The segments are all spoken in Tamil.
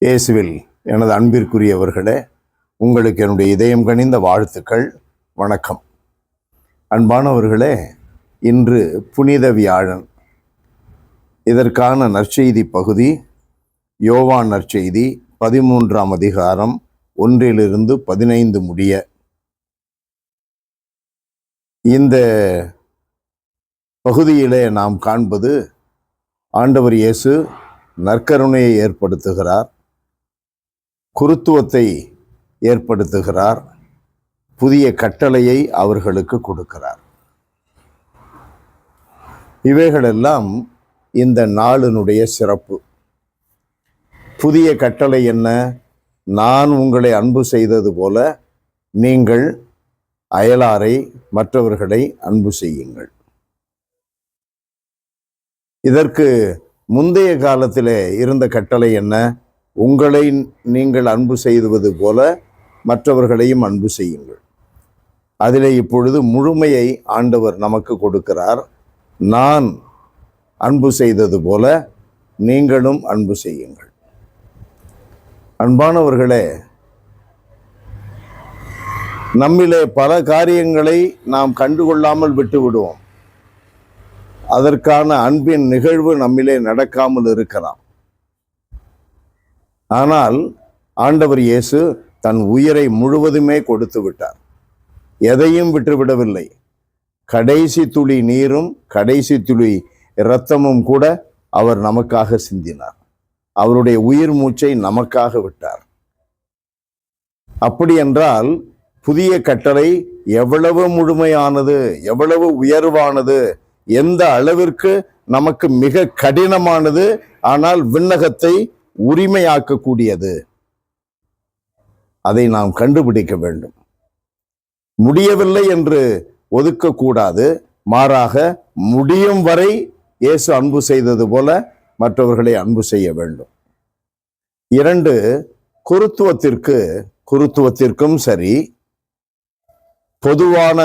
இயேசுவில் எனது அன்பிற்குரியவர்களே, உங்களுக்கு என்னுடைய இதயம் கனிந்த வாழ்த்துக்கள். வணக்கம். அன்பானவர்களே, இன்று புனித வியாழன். இதற்கான நற்செய்தி பகுதி யோவான் நற்செய்தி 13ஆம் அதிகாரம் 1-15 முடிய. இந்த பகுதியிலே நாம் காண்பது ஆண்டவர் இயேசு நற்கருணையை ஏற்படுத்துகிறார், குருத்துவத்தை ஏற்படுத்துகிறார், புதிய கட்டளையை அவர்களுக்கு கொடுக்கிறார். இவைகளெல்லாம் இந்த நாளினுடைய சிறப்பு. புதிய கட்டளை என்ன? நான் உங்களை அன்பு செய்தது போல நீங்கள் அயலாரை, மற்றவர்களை அன்பு செய்யுங்கள். இதற்கு முந்தைய காலத்திலே இருந்த கட்டளை என்ன? உங்களை நீங்கள் அன்பு செய்வது போல மற்றவர்களையும் அன்பு செய்யுங்கள். அதிலே இப்பொழுது முழுமையை ஆண்டவர் நமக்கு கொடுக்கிறார். நான் அன்பு செய்தது போல நீங்களும் அன்பு செய்யுங்கள். அன்பானவர்களே, நம்மிலே பல காரியங்களை நாம் கண்டுகொள்ளாமல் விட்டு விடுவோம். அதற்கான அன்பின் நிகழ்வு நம்மிலே நடக்காமல் இருக்கலாம். ஆனால் ஆண்டவர் இயேசு தன் உயிரை முழுவதுமே கொடுத்து விட்டார். எதையும் விட்டுவிடவில்லை. கடைசி துளி நீரும் கடைசி துளி இரத்தமும் கூட அவர் நமக்காக சிந்தினார். அவருடைய உயிர் மூச்சை நமக்காக விட்டார். அப்படி என்றால் புதிய கட்டளை எவ்வளவு முழுமையானது, எவ்வளவு உயர்வானது, எந்த அளவிற்கு நமக்கு மிக கடினமானது, ஆனால் விண்ணகத்தை உரிமையாக்கக்கூடியது. அதை நாம் கண்டுபிடிக்க வேண்டும். முடியவில்லை என்று ஒதுக்கக்கூடாது. மாறாக முடியும் வரை இயேசு அன்பு செய்தது போல மற்றவர்களை அன்பு செய்ய வேண்டும். 2, குருத்துவத்திற்கும் சரி, பொதுவான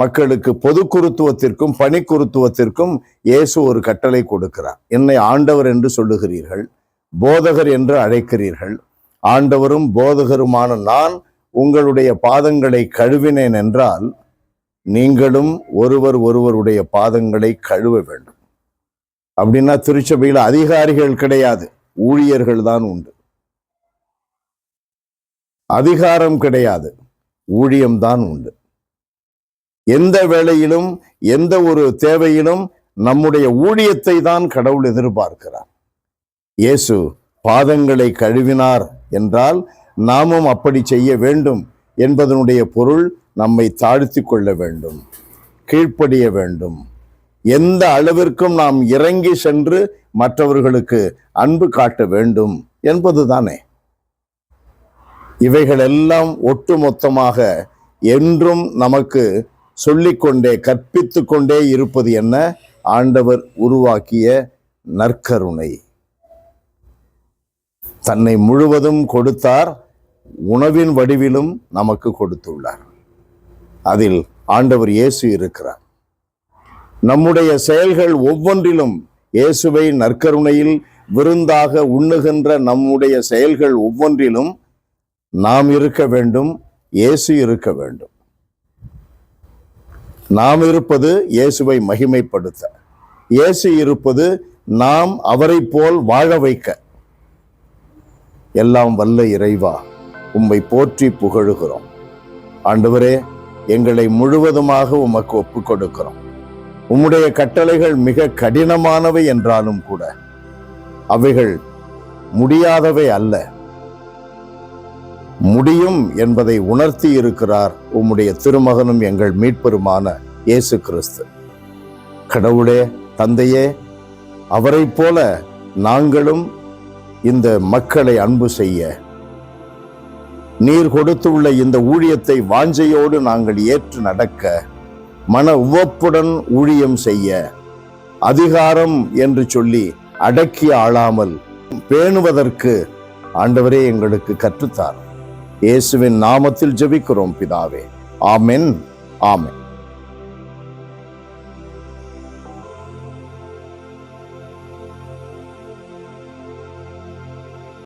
மக்களுக்கு பொது குருத்துவத்திற்கும் பணி குருத்துவத்திற்கும் இயேசு ஒரு கட்டளை கொடுக்கிறார். என்னை ஆண்டவர் என்று சொல்லுகிறீர்கள், போதகர் என்று அழைக்கிறீர்கள். ஆண்டவரும் போதகருமான நான் உங்களுடைய பாதங்களை கழுவினேன் என்றால் நீங்களும் ஒருவருடைய பாதங்களை கழுவ வேண்டும். அப்படின்னா திருச்சபையில் அதிகாரிகள் கிடையாது, ஊழியர்கள் தான் உண்டு. அதிகாரம் கிடையாது, ஊழியம்தான் உண்டு. எந்த வேளையிலும் எந்த ஒரு தேவையிலும் நம்முடைய ஊழியத்தை தான் கடவுள் எதிர்பார்க்கிறார். இயேசு பாதங்களை கழுவினார் என்றால் நாமும் அப்படி செய்ய வேண்டும் என்பதனுடைய பொருள் நம்மை தாழ்த்தி கொள்ள வேண்டும், கீழ்ப்படிய வேண்டும். எந்த அளவிற்கும் நாம் இறங்கி சென்று மற்றவர்களுக்கு அன்பு காட்ட வேண்டும் என்பதுதானே. இவைகளெல்லாம் ஒட்டுமொத்தமாக என்றும் நமக்கு சொல்லிக்கொண்டே கற்பித்து கொண்டே இருப்பது என்ன? ஆண்டவர் உருவாக்கிய நற்கருணை. தன்னை முழுவதும் கொடுத்தார், உணவின் வடிவிலும் நமக்கு கொடுத்துள்ளார். அதில் ஆண்டவர் இயேசு இருக்கிறார். நம்முடைய செயல்கள் ஒவ்வொன்றிலும் இயேசுவை நற்கருணையில் விருந்தாக உண்ணுகின்ற நம்முடைய செயல்கள் ஒவ்வொன்றிலும் நாம் இருக்க வேண்டும், இயேசு இருக்க வேண்டும். நாம் இருப்பது இயேசுவை மகிமைப்படுத்த, இயேசு இருப்பது நாம் அவரை போல் வாழ வைக்க. எல்லாம் வல்ல இறைவா, உம்மை போற்றி புகழுகிறோம். ஆண்டவரே, எங்களை முழுவதுமாக உமக்கு ஒப்புக் கொடுக்கிறோம். உம்முடைய கட்டளைகள் மிக கடினமானவை என்றாலும் கூட அவைகள் முடியாதவை அல்ல. முடியும் என்பதை உணர்த்தி இருக்கிறார் உம்முடைய திருமகனும் எங்கள் மீட்பெருமான இயேசு கிறிஸ்து. கடவுளே, தந்தையே, அவரை போல நாங்களும் இந்த மக்களை அன்பு செய்ய, நீர் கொடுத்துள்ள இந்த ஊழியத்தை வாஞ்சையோடு நாங்கள் ஏற்று நடக்க, மன உவப்புடன் ஊழியம் செய்ய, அதிகாரம் என்று சொல்லி அடக்கி ஆளாமல் பேணுவதற்கு ஆண்டவரே எங்களுக்கு கற்றுத்தார். இயேசுவின் நாமத்தில் ஜெபிக்கிறோம் பிதாவே. ஆமென், ஆமென்.